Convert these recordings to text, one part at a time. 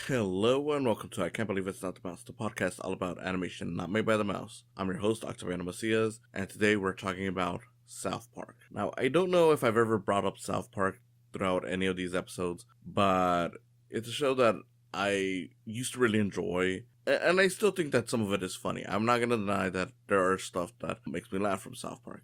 Hello and welcome to I Can't Believe It's Not the Mouse, the podcast all about animation not made by the mouse. I'm your host, Octaviano, and today we're talking about South Park. Now, I don't know if I've ever brought up South Park throughout any of these episodes, but it's a show that I used to really enjoy, and I still think that some of it is funny. I'm not going to deny that there are stuff that makes me laugh from South Park.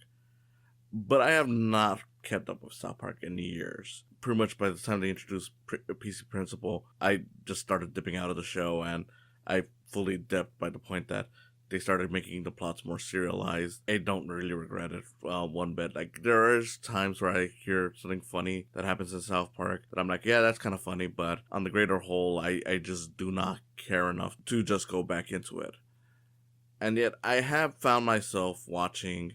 But I have not kept up with South Park in years. Pretty much by the time they introduced PC Principle, I just started dipping out of the show, and I fully dipped by the point that they started making the plots more serialized. I don't really regret it one bit. Like, there is times where I hear something funny that happens in South Park that I'm like, yeah, that's kind of funny, but on the greater whole, I just do not care enough to just go back into it. And yet, I have found myself watching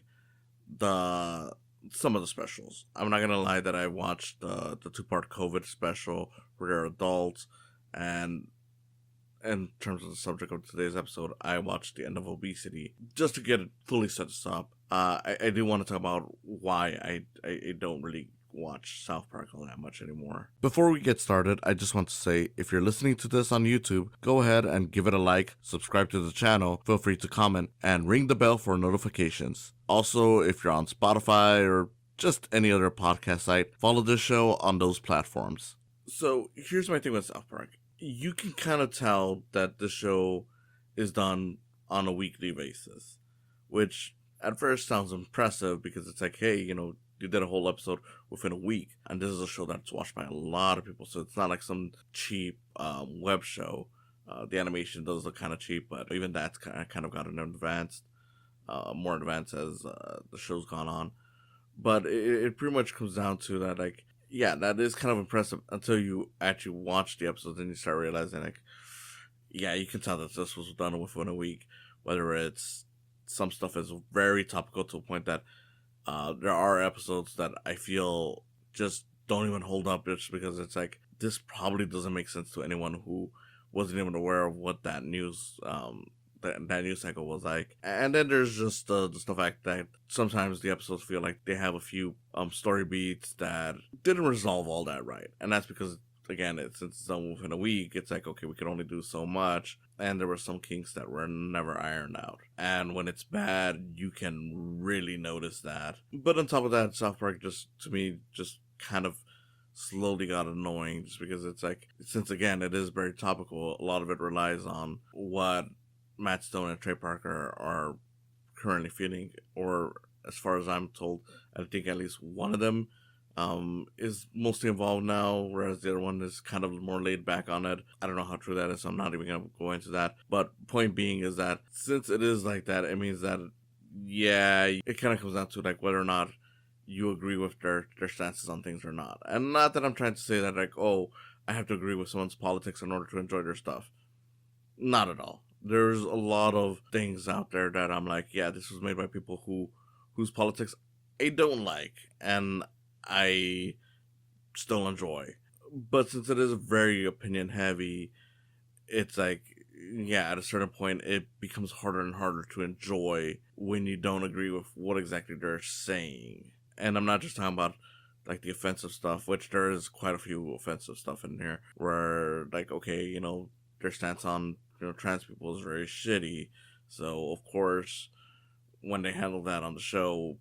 some of the specials. I'm not gonna lie that I watched the 2-part COVID special where they're adults, and in terms of the subject of today's episode, I watched the end of Obesity just to get it fully set us up. I do want to talk about why I don't really watch South Park all that much anymore. Before we get started, I just want to say, if you're listening to this on YouTube, go ahead and give it a like, subscribe to the channel, feel free to comment, and ring the bell for notifications. Also, if you're on Spotify or just any other podcast site, follow this show on those platforms. So here's my thing with South Park. You can kind of tell that the show is done on a weekly basis, which at first sounds impressive because it's like, hey, you did a whole episode within a week, and this is a show that's watched by a lot of people, so it's not like some cheap web show. The animation does look kind of cheap, but even that's kind of gotten advanced, more advanced as the show's gone on. But it pretty much comes down to that, like, yeah, that is kind of impressive until you actually watch the episodes and you start realizing, like, yeah, you can tell that this was done within a week, whether it's some stuff is very topical to a point that there are episodes that I feel just don't even hold up just because it's like, this probably doesn't make sense to anyone who wasn't even aware of what that news that news cycle was like. And then there's just the stuff like that sometimes the episodes feel like they have a few story beats that didn't resolve all that right. And that's because, again, since it's done within a week, it's like, okay, we can only do so much, and there were some kinks that were never ironed out. And when it's bad, you can really notice that. But on top of that, South Park to me, kind of slowly got annoying, just because it's like, since again, it is very topical, a lot of it relies on what Matt Stone and Trey Parker are currently feeling, or as far as I'm told, I think at least one of them is mostly involved now, whereas the other one is kind of more laid back on it. I don't know how true that is, so I'm not even going to go into that. But point being is that since it is like that, it means that, yeah, it kind of comes down to like whether or not you agree with their stances on things or not. And not that I'm trying to say that, like, oh, I have to agree with someone's politics in order to enjoy their stuff. Not at all. There's a lot of things out there that I'm like, yeah, this was made by people whose politics I don't like, and I still enjoy. But since it is very opinion heavy, it's like, yeah, at a certain point, it becomes harder and harder to enjoy when you don't agree with what exactly they're saying. And I'm not just talking about like the offensive stuff, which there is quite a few offensive stuff in here, where like, okay, their stance on trans people is very shitty. So of course, when they handle that on the show,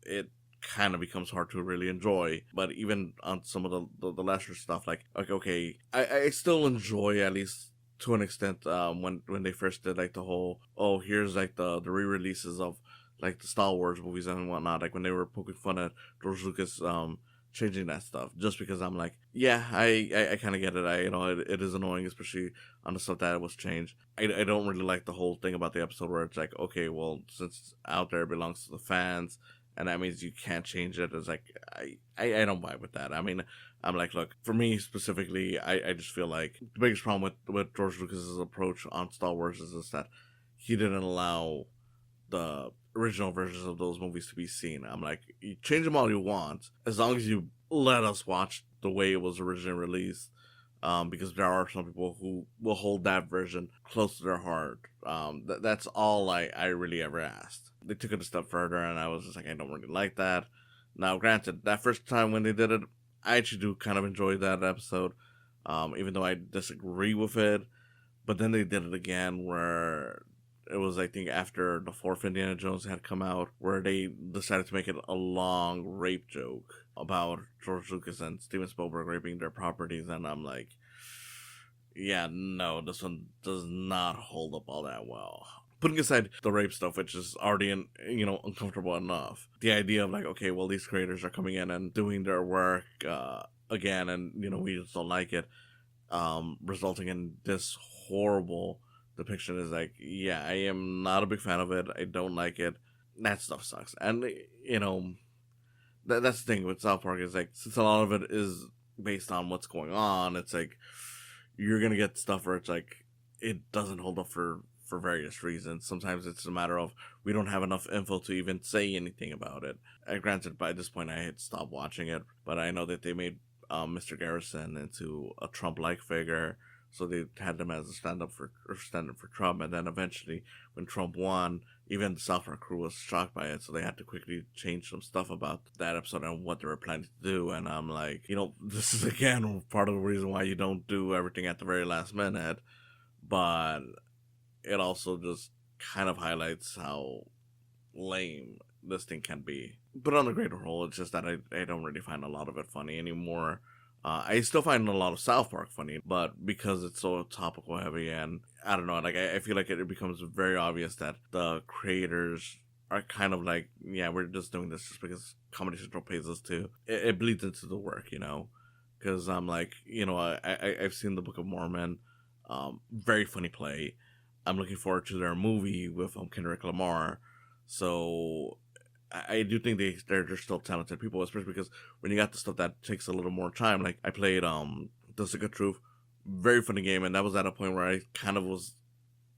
it kind of becomes hard to really enjoy. But even on some of the lesser stuff, like okay, I still enjoy, at least to an extent, when they first did like the whole, oh, here's like the re-releases of like the Star Wars movies and whatnot, like when they were poking fun at George Lucas changing that stuff, just because I'm like, yeah, I kind of get it. It is annoying, especially on the stuff that was changed. I don't really like the whole thing about the episode where it's like, okay, well, since it's out there, it belongs to the fans, and that means you can't change it. It's like, I don't vibe with that. I mean, I'm like, look, for me specifically, I just feel like the biggest problem with George Lucas's approach on Star Wars is just that he didn't allow the original versions of those movies to be seen. I'm like, you change them all you want, as long as you let us watch the way it was originally released, because there are some people who will hold that version close to their heart. That's all I really ever asked. They took it a step further, and I was just like, I don't really like that. Now, granted, that first time when they did it, I actually do kind of enjoy that episode. even though I disagree with it. But then they did it again where it was, I think, after the fourth Indiana Jones had come out, where they decided to make it a long rape joke about George Lucas and Steven Spielberg raping their properties, and I'm like, yeah, no, this one does not hold up all that well. Putting aside the rape stuff, which is already, uncomfortable enough, the idea of like, okay, well, these creators are coming in and doing their work again, and we just don't like it, resulting in this horrible depiction is like, yeah, I am not a big fan of it. I don't like it. That stuff sucks, and that's the thing with South Park is like, since a lot of it is based on what's going on, it's like you're gonna get stuff where it's like it doesn't hold up for various reasons. Sometimes it's a matter of we don't have enough info to even say anything about it. Granted, by this point I had stopped watching it, but I know that they made Mr. Garrison into a Trump-like figure, so they had him as a stand-up for Trump, and then eventually when Trump won, even the South Park crew was shocked by it, so they had to quickly change some stuff about that episode and what they were planning to do. And I'm like, this is again part of the reason why you don't do everything at the very last minute, but it also just kind of highlights how lame this thing can be. But on the greater whole, it's just that I don't really find a lot of it funny anymore. I still find a lot of South Park funny, but because it's so topical heavy, and I don't know, like I feel like it becomes very obvious that the creators are kind of like, yeah, we're just doing this just because Comedy Central pays us to. It bleeds into the work, because I'm like, I've seen the Book of Mormon, very funny play. I'm looking forward to their movie with Kendrick Lamar, so I do think they're still talented people, especially because when you got the stuff that takes a little more time. Like I played The Stick of Truth, very funny game, and that was at a point where I kind of was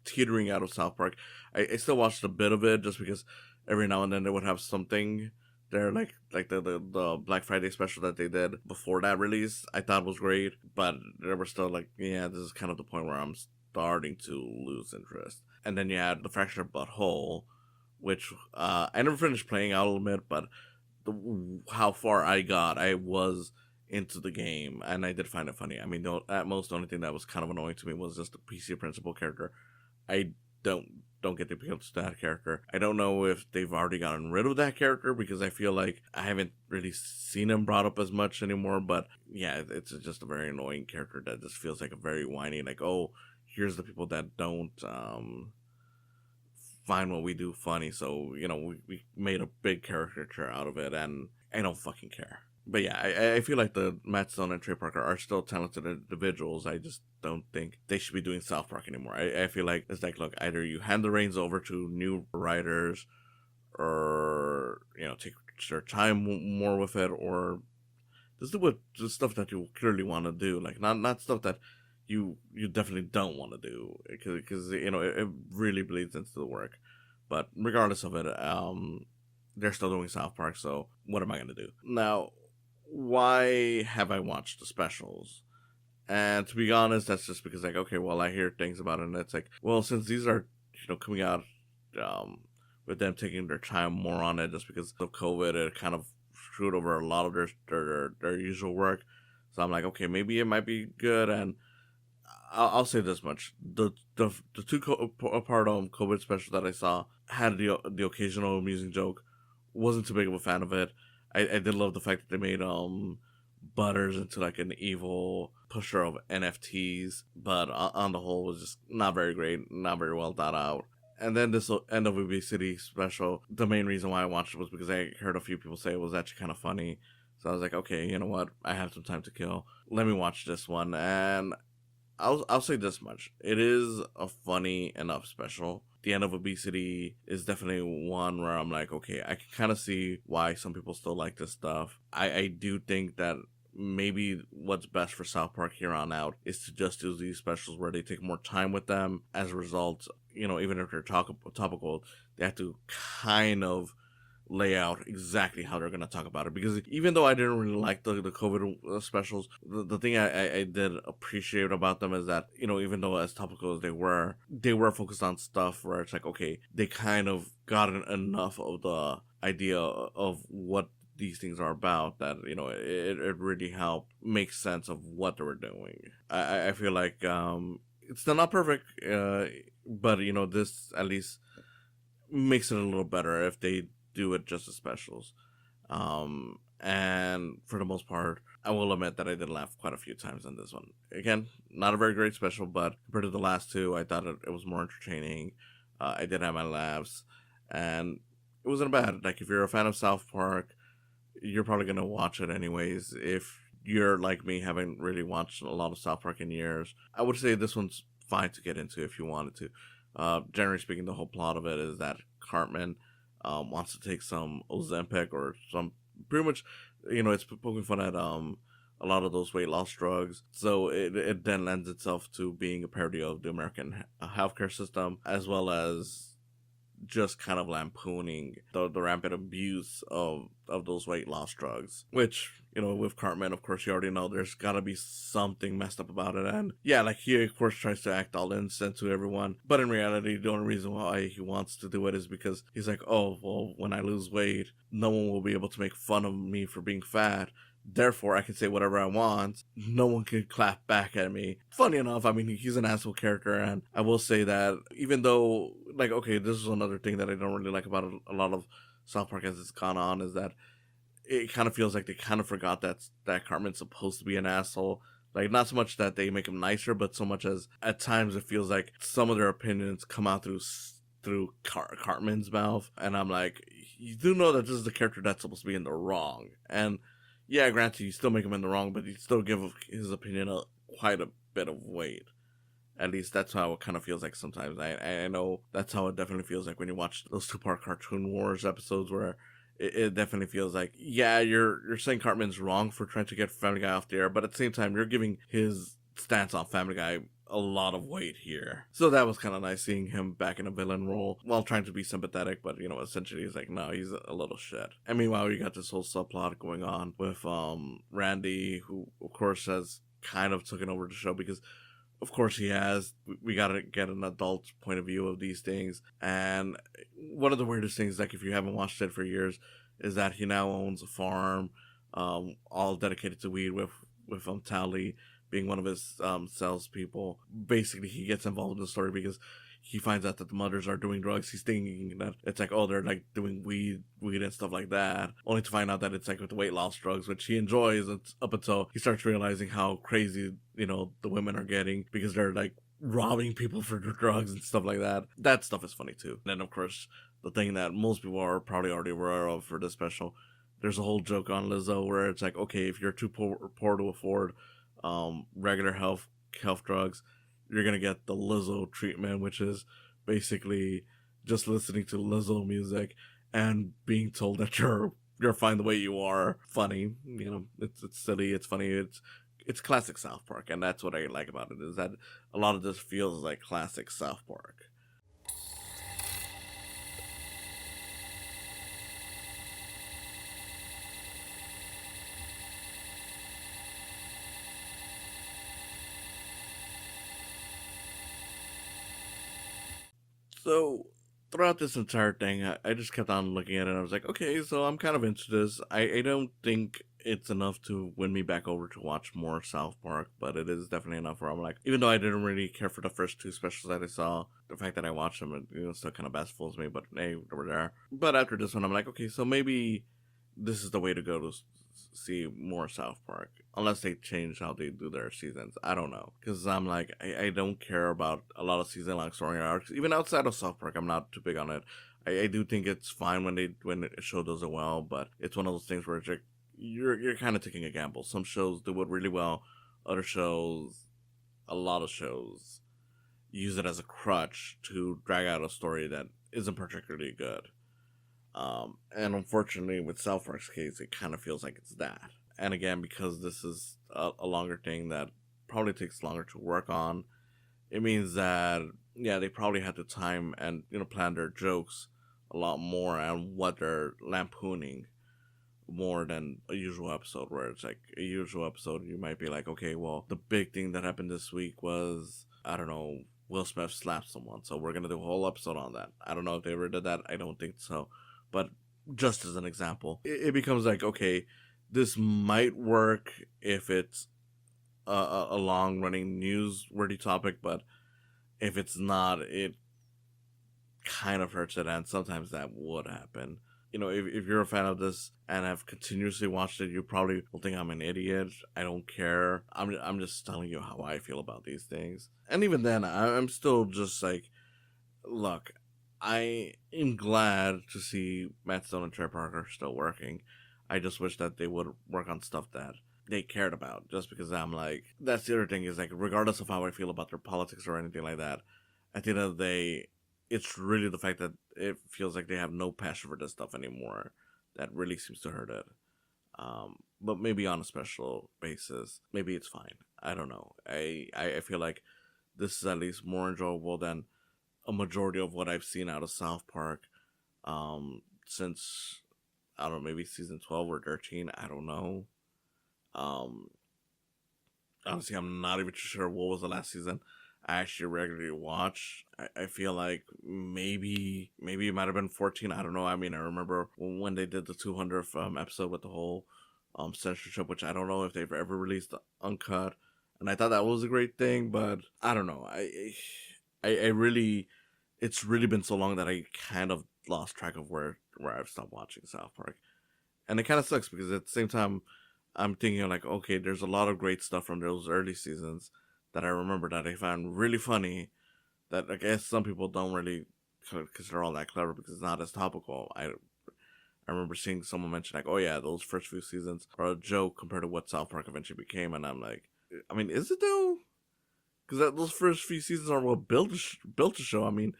teetering out of South Park. I still watched a bit of it just because every now and then they would have something there, like the Black Friday special that they did before that release. I thought was great, but they were still like, yeah, this is kind of the point where I'm starting to lose interest. And then you had The Fractured But Whole, which I never finished playing, I'll admit, but how far I got, I was into the game, and I did find it funny. I mean, at most, the only thing that was kind of annoying to me was just the PC principal character. I don't get the appeal to that character. I don't know if they've already gotten rid of that character, because I feel like I haven't really seen him brought up as much anymore, but yeah, it's just a very annoying character that just feels like a very whiny, like, oh, here's the people that don't, find what we do funny, so we made a big caricature out of it, and I don't fucking care. But yeah, I feel like the Matt Stone and Trey Parker are still talented individuals. I just don't think they should be doing South Park anymore. I feel like it's like, look, either you hand the reins over to new writers, or take your time more with it, or just do the stuff that you clearly want to do, like not stuff that you definitely don't want to do, because it really bleeds into the work. But regardless of it, they're still doing South Park, so what am I gonna do now? Why have I watched the specials? And to be honest, that's just because, like, okay, well, I hear things about it, and it's like, well, since these are coming out with them taking their time more on it just because of COVID, it kind of screwed over a lot of their usual work. So I'm like, okay, maybe it might be good. And I'll say this much: the two-part COVID special that I saw had the occasional amusing joke. Wasn't too big of a fan of it. I did love the fact that they made Butters into like an evil pusher of NFTs, but on the whole, was just not very great, not very well thought out. And then this end of Obesity special, the main reason why I watched it was because I heard a few people say it was actually kind of funny. So I was like, okay, you know what? I have some time to kill. Let me watch this one. And I'll say this much: it is a funny enough special. The end of Obesity is definitely one where I'm like, okay, I can kind of see why some people still like this stuff. I do think that maybe what's best for South Park here on out is to just do these specials where they take more time with them. As a result, even if they're topical, they have to kind of lay out exactly how they're going to talk about it. Because even though I didn't really like the COVID specials, the thing I did appreciate about them is that, even though as topical as they were focused on stuff where it's like, okay, they kind of got enough of the idea of what these things are about, that it really helped make sense of what they were doing. I feel like it's still not perfect, but this at least makes it a little better if they do it just as specials. And for the most part, I will admit that I did laugh quite a few times on this one. Again, not a very great special, but compared to the last two, I thought it was more entertaining. I did have my laughs, and it wasn't bad. Like, if you're a fan of South Park, you're probably gonna watch it anyways. If you're like me, haven't really watched a lot of South Park in years, I would say this one's fine to get into if you wanted to. Generally speaking, the whole plot of it is that Cartman wants to take some Ozempic or some, pretty much, it's poking fun at a lot of those weight loss drugs. So it then lends itself to being a parody of the American healthcare system, as well as just kind of lampooning the rampant abuse of those weight loss drugs. Which, with Cartman, of course, you already know there's gotta be something messed up about it. And yeah, like, he of course tries to act all innocent to everyone, but in reality, the only reason why he wants to do it is because he's like, oh, well, when I lose weight, no one will be able to make fun of me for being fat. Therefore, I can say whatever I want. No one can clap back at me. Funny enough, I mean, he's an asshole character, and I will say that even though, like, okay, this is another thing that I don't really like about a lot of South Park as it's gone on, is that it kind of feels like they kind of forgot that Cartman's supposed to be an asshole. Like, not so much that they make him nicer, but so much as at times it feels like some of their opinions come out through Cartman's mouth, and I'm like, you do know that this is the character that's supposed to be in the wrong. And yeah, granted, you still make him in the wrong, but you still give his opinion quite a bit of weight. At least that's how it kind of feels like sometimes. I know that's how it definitely feels like when you watch those two-part Cartoon Wars episodes, where it definitely feels like, yeah, you're saying Cartman's wrong for trying to get Family Guy off the air, but at the same time, you're giving his stance on Family Guy a lot of weight here. So that was kind of nice seeing him back in a villain role while trying to be sympathetic, but essentially he's like, no, he's a little shit. And meanwhile, you got this whole subplot going on with Randy, who of course has kind of taken over the show, because of course he has. We gotta get an adult point of view of these things. And one of the weirdest things, like, if you haven't watched it for years, is that he now owns a farm, all dedicated to weed, with Tally being one of his salespeople. Basically, he gets involved in the story because he finds out that the mothers are doing drugs. He's thinking that it's like, oh, they're like doing weed and stuff like that, only to find out that it's like with the weight loss drugs, which he enjoys up until he starts realizing how crazy the women are getting, because they're like robbing people for drugs and stuff like that. That stuff is funny too. And then of course, the thing that most people are probably already aware of for this special, there's a whole joke on Lizzo where it's like, okay, if you're too poor to afford regular health drugs, you're gonna get the Lizzo treatment, which is basically just listening to Lizzo music and being told that you're fine the way you are. Funny, it's silly, it's funny, it's classic South Park, and that's what I like about it, is that a lot of this feels like classic South Park. So throughout this entire thing, I just kept on looking at it, and I was like, okay, so I'm kind of into this. I don't think it's enough to win me back over to watch more South Park, but it is definitely enough where I'm like, even though I didn't really care for the first two specials that I saw, the fact that I watched them, it still kind of baffles me, but hey, they were there. But after this one, I'm like, okay, so maybe this is the way to go to see more South Park, unless they change how they do their seasons. I don't know, because I'm like, I don't care about a lot of season-long story arcs. Even outside of South Park, I'm not too big on it. I do think it's fine when a show does it well, but it's one of those things where it's like, you're kind of taking a gamble. Some shows do it really well, other shows, a lot of shows, use it as a crutch to drag out a story that isn't particularly good. And unfortunately, with South Park's case, it kind of feels like it's that. And again, because this is a longer thing that probably takes longer to work on, it means that, yeah, they probably had the time and, plan their jokes a lot more and what they're lampooning more than a usual episode, where it's like a usual episode, you might be like, okay, well, the big thing that happened this week was, I don't know, Will Smith slapped someone, so we're gonna do a whole episode on that. I don't know if they ever did that. I don't think so. But just as an example, it becomes like, okay, this might work if it's a long running newsworthy topic, but if it's not, it kind of hurts it, and sometimes that would happen. If you're a fan of this and have continuously watched it, you probably will think I'm an idiot. I don't care. I'm just telling you how I feel about these things. And even then, I'm still just like, look, I am glad to see Matt Stone and Trey Parker still working. I just wish that they would work on stuff that they cared about. Just because I'm like, that's the other thing is like, regardless of how I feel about their politics or anything like that, at the end of the day, it's really the fact that it feels like they have no passion for this stuff anymore that really seems to hurt it. But maybe on a special basis, maybe it's fine. I don't know. I feel like this is at least more enjoyable than a majority of what I've seen out of South Park since, I don't know, maybe season 12 or 13. I don't know. Um, Honestly, I'm not even sure what was the last season I actually regularly watched. I feel like maybe it might have been 14. I don't know. I mean, I remember when they did the 200th episode with the whole censorship, which I don't know if they've ever released the uncut. And I thought that was a great thing, but I don't know. I really, it's really been so long that I kind of lost track of where I've stopped watching South Park, and it kind of sucks because at the same time, I'm thinking like, okay, there's a lot of great stuff from those early seasons that I remember that I found really funny. That I guess some people don't really consider all that clever because it's not as topical. I remember seeing someone mention like, oh yeah, those first few seasons are a joke compared to what South Park eventually became, and I'm like, I mean, is it though? Because those first few seasons are what built the show. I mean,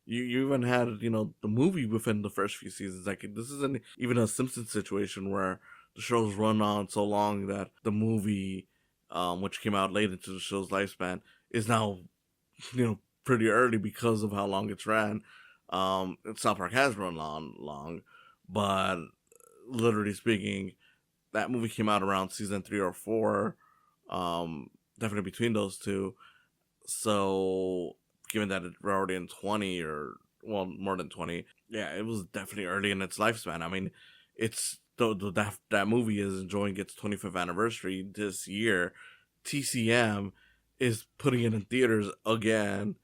you even had the movie within the first few seasons. Like this isn't even a Simpsons situation where the show's run on so long that the movie, which came out late into the show's lifespan, is now pretty early because of how long it's ran. South Park has run on long, but literally speaking, that movie came out around season 3 or 4. Definitely between those two. So, given that we're already in 20 or, well, more than 20, yeah, it was definitely early in its lifespan. I mean, it's that movie is enjoying its 25th anniversary this year. TCM is putting it in theaters again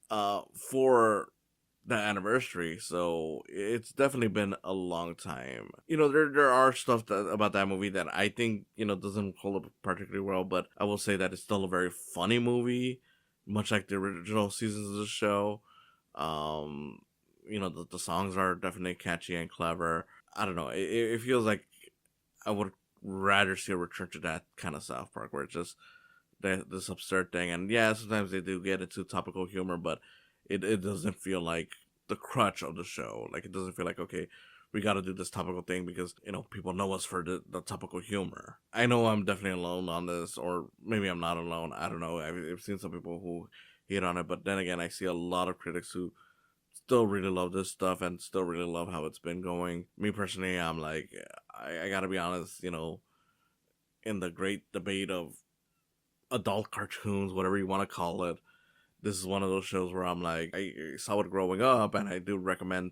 for the anniversary, so it's definitely been a long time. There are stuff about that movie that I think doesn't hold up particularly well, but I will say that it's still a very funny movie, much like the original seasons of the show. Um, the songs are definitely catchy and clever. I don't know. It feels like I would rather see a return to that kind of South Park where it's just this absurd thing. And yeah, sometimes they do get into topical humor, but it doesn't feel like the crutch of the show. Like it doesn't feel like, okay, we got to do this topical thing because people know us for the topical humor. I know I'm definitely alone on this, or maybe I'm not alone. I don't know. I've seen some people who hate on it, but then again, I see a lot of critics who still really love this stuff and still really love how it's been going. Me personally, I'm like, I gotta be honest, in the great debate of adult cartoons, whatever you want to call it, this is one of those shows where I'm like, I saw it growing up, and I do recommend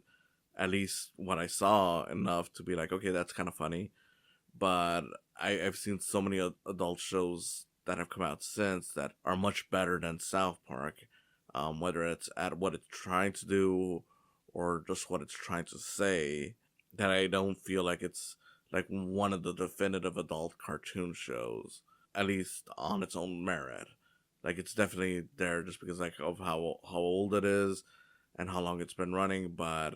at least what I saw enough to be like, okay, that's kind of funny. But I've seen so many adult shows that have come out since that are much better than South Park, whether it's at what it's trying to do or just what it's trying to say, that I don't feel like it's like one of the definitive adult cartoon shows, at least on its own merit. Like it's definitely there just because like of how old it is and how long it's been running, but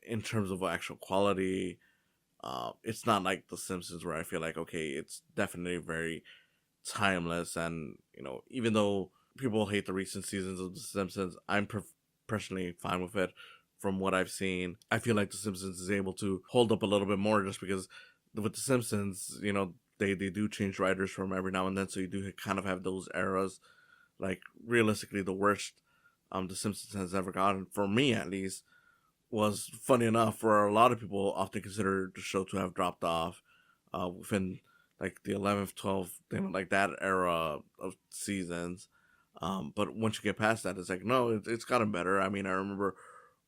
in terms of actual quality, it's not like The Simpsons where I feel like, okay, it's definitely very timeless. And even though people hate the recent seasons of The Simpsons, I'm personally fine with it. From what I've seen, I feel like The Simpsons is able to hold up a little bit more just because with The Simpsons, they do change writers from every now and then, so you do kind of have those eras. Like realistically, the worst The Simpsons has ever gotten, for me at least, was funny enough for a lot of people often consider the show to have dropped off within like the 11th, 12th, like that era of seasons. But once you get past that, it's like, no, it's gotten better. I mean, I remember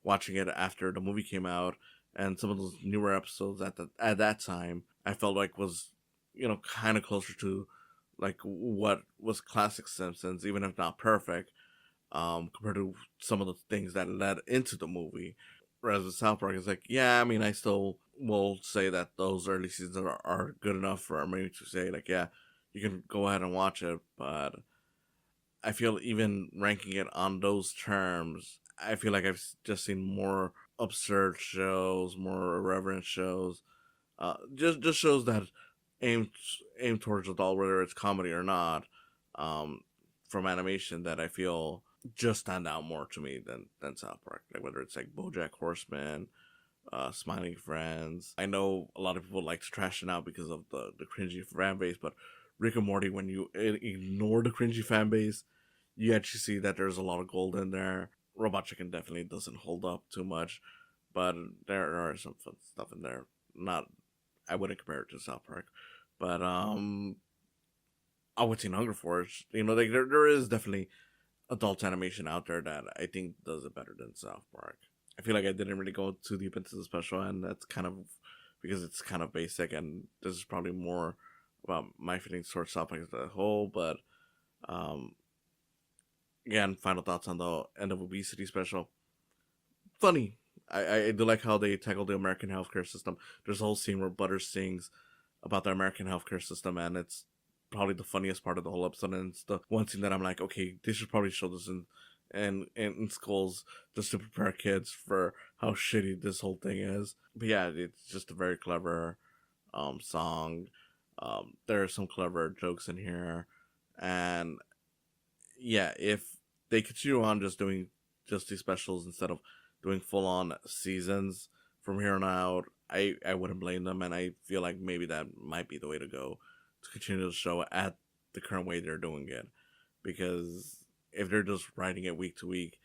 watching it after the movie came out, and some of those newer episodes at that time I felt like was, kind of closer to like what was classic Simpsons, even if not perfect, compared to some of the things that led into the movie. Whereas with South Park, it's like, yeah, I mean, I still will say that those early seasons are good enough for me to say, like, yeah, you can go ahead and watch it. But I feel even ranking it on those terms, I feel like I've just seen more absurd shows, more irreverent shows, just shows that aim aim towards adult, whether it's comedy or not, um, from animation that I feel just stand out more to me than South Park. Like whether it's like BoJack Horseman, Smiling Friends. I know a lot of people like to trash it out because of the cringy fan base, but Rick and Morty, when you ignore the cringy fan base, you actually see that there's a lot of gold in there. Robot Chicken definitely doesn't hold up too much, but there are some fun stuff in there. Not, I wouldn't compare it to South Park, but I would say Hunger Force. Like there is definitely adult animation out there that I think does it better than South Park. I feel like I didn't really go too deep into the special, and that's kind of because it's kind of basic, and this is probably more about my feelings towards South Park as a whole. But again, final thoughts on the end of Obesity special. Funny. I do like how they tackle the American healthcare system. There's a whole scene where Butters sings about the American healthcare system, and it's probably the funniest part of the whole episode. And it's the one scene that I'm like, okay, they should probably show this in schools just to prepare kids for how shitty this whole thing is. But yeah, it's just a very clever song. There are some clever jokes in here, and yeah, if they continue on just doing just these specials instead of doing full on seasons from here on out, I wouldn't blame them, and I feel like maybe that might be the way to go to continue the show at the current way they're doing it. Because if they're just writing it week to week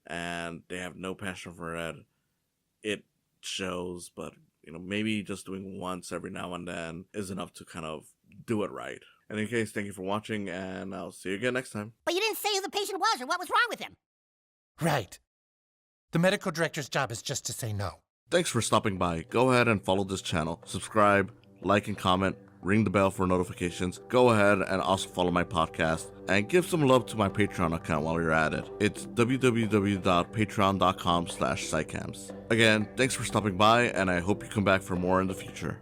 and they have no passion for it, it shows. But maybe just doing once every now and then is enough to kind of do it right. In any case, thank you for watching, and I'll see you again next time. But you didn't say who the patient was or what was wrong with him. Right. The medical director's job is just to say no. Thanks for stopping by. Go ahead and follow this channel. Subscribe, like, and comment. Ring the bell for notifications. Go ahead and also follow my podcast. And give some love to my Patreon account while you're at it. It's www.patreon.com/saicams. Again, thanks for stopping by, and I hope you come back for more in the future.